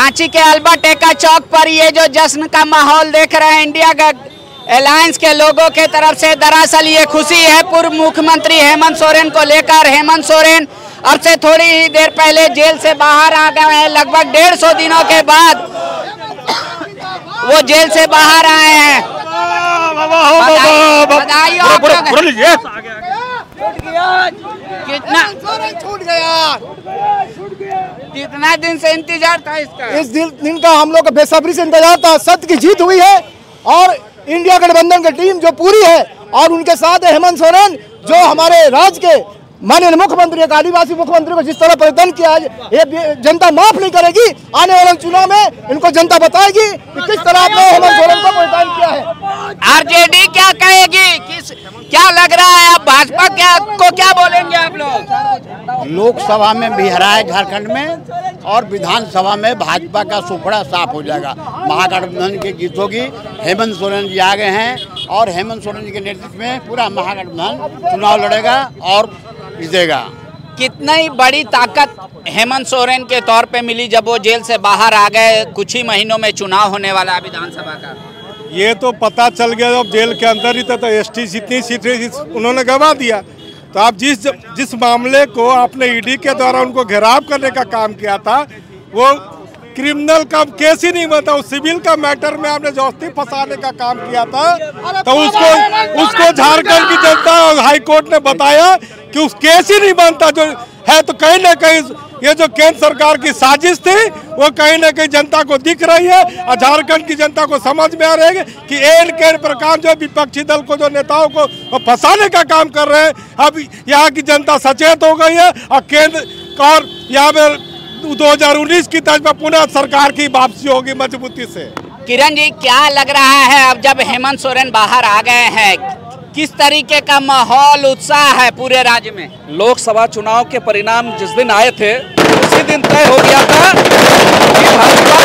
रांची के अल्बर्ट एक्का चौक पर ये जो जश्न का माहौल देख रहे हैं इंडिया अलायंस के लोगों के तरफ से, दरअसल ये खुशी है पूर्व मुख्यमंत्री हेमंत सोरेन को लेकर। हेमंत सोरेन अब से थोड़ी ही देर पहले जेल से बाहर आ गए हैं। लगभग 150 दिनों के बाद वो जेल से बाहर आए हैं। बधाई हो आप लोग। कितना दिन से इंतजार था इसका? इस दिन का हम लोग का बेसब्री से इंतजार था। सत्य की जीत हुई है और इंडिया गठबंधन की टीम जो पूरी है और उनके साथ हेमंत सोरेन जो हमारे राज्य के माननीय मुख्यमंत्री, एक आदिवासी मुख्यमंत्री को जिस तरह परिवर्तन किया, ये जनता माफ नहीं करेगी। आने वाले चुनाव में इनको जनता बताएगी कि किस तरह आपने हेमंत सोरेन को परिवर्तन किया है। आरजेडी क्या कहेगी? क्या लग रहा है अब भाजपा क्या बोलेंगे आप लोग? लोकसभा में भी हरा है झारखंड में और विधानसभा में भाजपा का सुपड़ा साफ हो जाएगा। महागठबंधन की जीत होगी। हेमंत सोरेन जी आ गए हैं और हेमंत सोरेन जी के नेतृत्व में पूरा महागठबंधन चुनाव लड़ेगा और जीतेगा। कितनी बड़ी ताकत हेमंत सोरेन के तौर पे मिली जब वो जेल से बाहर आ गए। कुछ ही महीनों में चुनाव होने वाला विधानसभा का, ये तो पता चल गया जब जेल के अंदर ही था। तो एसटी जितनी सीटें उन्होंने गंवा दिया। तो आप जिस मामले को आपने ईडी के द्वारा उनको घेराव करने का काम किया था, वो क्रिमिनल का केस ही नहीं बनता। उस सिविल का मैटर में आपने जबरदस्ती फंसाने का काम किया था। तो उसको झारखंड की जनता और हाई कोर्ट ने बताया कि उस केस ही नहीं बनता जो है। तो कहीं ना कहीं ये जो केंद्र सरकार की साजिश थी वो कहीं ना कहीं जनता को दिख रही है और झारखंड की जनता को समझ में आ रही है कि एन प्रकार जो विपक्षी दल को, जो नेताओं को फंसाने का काम कर रहे हैं। अब यहाँ की जनता सचेत हो गई है और केंद्र और यहाँ पे 2019 की तर्ज पर पुनः सरकार की वापसी होगी मजबूती से। किरण जी, क्या लग रहा है अब जब हेमंत सोरेन बाहर आ गए हैं, किस तरीके का माहौल, उत्साह है पूरे राज्य में? लोकसभा चुनाव के परिणाम जिस दिन आए थे उसी दिन तय हो गया था कि भाजपा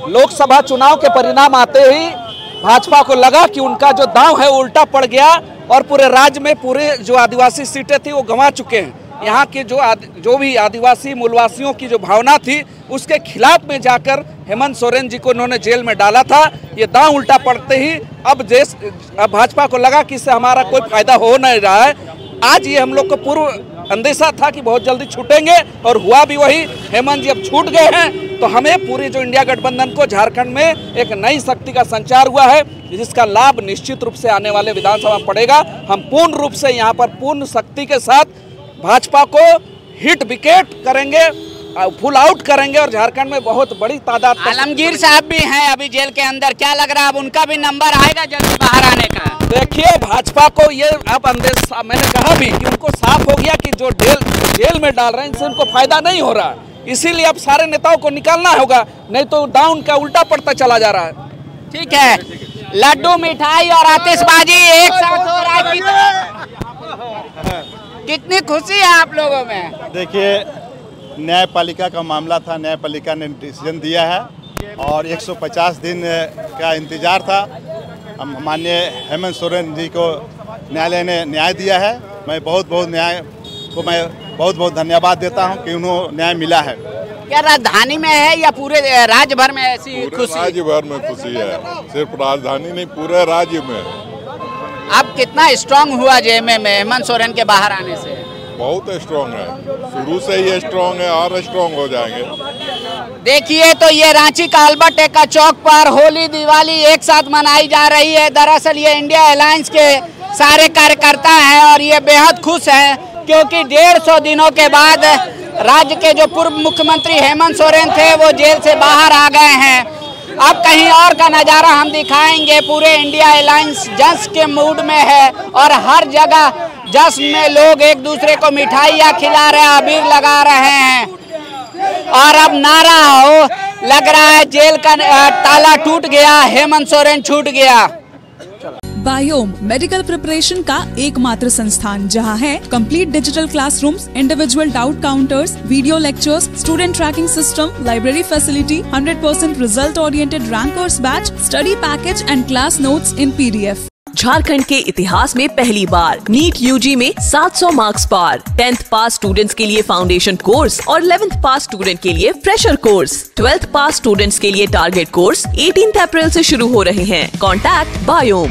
लोकसभा चुनाव के परिणाम आते ही भाजपा को लगा कि उनका जो दांव है उल्टा पड़ गया और पूरे राज्य में पूरे जो आदिवासी सीटें थी वो गंवा चुके हैं। यहाँ के जो भी आदिवासी मूलवासियों की जो भावना थी उसके खिलाफ में जाकर हेमंत सोरेन जी को उन्होंने जेल में डाला था। ये दांव उल्टा पड़ते ही अब भाजपा को लगा कि इससे हमारा कोई फायदा हो नहीं रहा है। आज ये हम लोग को पूर्व अंदेशा था कि बहुत जल्दी छूटेंगे और हुआ भी वही। हेमंत जी अब छूट गए हैं तो हमें पूरी जो इंडिया गठबंधन को झारखंड में एक नई शक्ति का संचार हुआ है जिसका लाभ निश्चित रूप से आने वाले विधानसभा में पड़ेगा। हम पूर्ण रूप से यहाँ पर पूर्ण शक्ति के साथ भाजपा को हिट विकेट करेंगे, फुल आउट करेंगे और झारखंड में बहुत बड़ी तादाद। आलमगीर साहब भी हैं अभी जेल के अंदर, क्या लग रहा है अब उनका भी नंबर आएगा जल्दी बाहर आने का? देखिए, भाजपा को ये अब अंदेशा, मैंने कहा भी कि उनको साफ हो गया कि जो जेल में डाल रहे हैं इनसे उनको फायदा नहीं हो रहा है। इसीलिए अब सारे नेताओं को निकालना होगा, नहीं तो डाउन का उल्टा पड़ता चला जा रहा है। ठीक है, लड्डू, मिठाई और आतिशबाजी एक साथ हो रहा है। कितनी खुशी है आप लोगों में? देखिए, न्यायपालिका का मामला था, न्यायपालिका ने डिसीजन दिया है और 150 दिन का इंतजार था। माननीय हेमंत सोरेन जी को न्यायालय ने न्याय दिया है। मैं बहुत बहुत धन्यवाद देता हूं कि उन्हें न्याय मिला है। क्या राजधानी में है या पूरे राज्य भर में ऐसी खुशी? राज्य भर में खुशी है, सिर्फ राजधानी नहीं, पूरे राज्य में। अब कितना स्ट्रांग हुआ जेएमए में हेमंत सोरेन के बाहर आने से? बहुत स्ट्रांग है, शुरू से ही स्ट्रांग है और स्ट्रांग हो जाएंगे। देखिए, तो ये रांची का अल्बर्ट एक्का चौक पर होली दिवाली एक साथ मनाई जा रही है। दरअसल ये इंडिया अलायंस के सारे कार्यकर्ता हैं और ये बेहद खुश हैं क्योंकि 150 दिनों के बाद राज्य के जो पूर्व मुख्यमंत्री हेमंत सोरेन थे वो जेल से बाहर आ गए हैं। अब कहीं और का नज़ारा हम दिखाएंगे। पूरे इंडिया अलायंस जश्न के मूड में है और हर जगह जश्न में लोग एक दूसरे को मिठाइयाँ खिला रहे हैं, अबीर लगा रहे हैं और अब नारा हो लग रहा है जेल का ताला टूट गया, हेमंत सोरेन छूट गया। बायोम मेडिकल प्रिपरेशन का एकमात्र संस्थान जहां है complete digital classrooms, individual doubt counters, video lectures, student tracking system, library facility, 100% result oriented rankers batch, study package and class notes in PDF। Jharkhand के इतिहास में पहली बार नीट यूजी में 700 मार्क्स पार। 10th पास स्टूडेंट्स के लिए फाउंडेशन कोर्स और 11th पास student के लिए फ्रेशर कोर्स। 12th पास स्टूडेंट्स के लिए टारगेट कोर्स 18 अप्रैल से शुरू हो रहे हैं। Contact biome.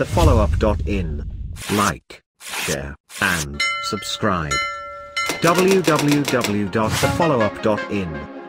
thefollowup.in. Like, share, and subscribe. www.thefollowup.in